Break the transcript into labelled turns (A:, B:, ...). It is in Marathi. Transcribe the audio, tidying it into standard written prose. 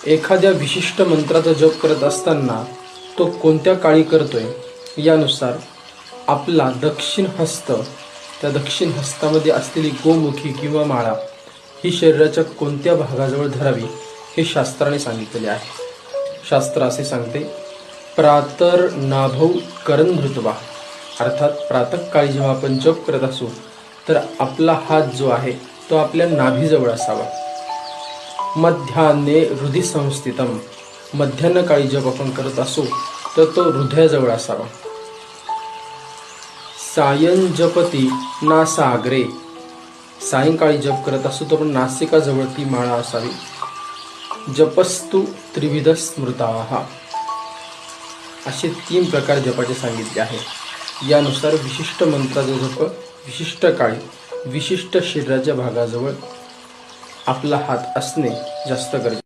A: एखाद्या विशिष्ट मंत्राचा जप करत असताना तो कोणत्या काळी करतोय यानुसार आपला दक्षिण हस्त, त्या दक्षिण हस्तामध्ये असलेली गोमुखी किंवा माळा ही शरीराच्या कोणत्या भागाजवळ धरावी हे शास्त्राने सांगितलेले आहे. शास्त्र असे सांगते, प्रातर नाभौ करण धृत्वा, अर्थात प्रातःकाळी जेव्हा आपण जप करत असू तर आपला हात जो आहे तो आपल्या नाभीजवळ असावा. मध्यान्हे हृदय संस्थितम, मध्यान्ह काळी जप आपण करत असू तर तो हृदयाजवळ असावा. सायं जपती नासाग्रे, सायंकाळी जप करत असू तर नासिकाजवळ ती माळा असावी. जपस्तु त्रिविध स्मृताः, असे 3 प्रकार जपाचे सांगितले आहे. यानुसार विशिष्ट मंत्राचा जप विशिष्ट काळी विशिष्ट शरीराच्या भागाजवळ आपला हात असणे जास्त गरजेचे.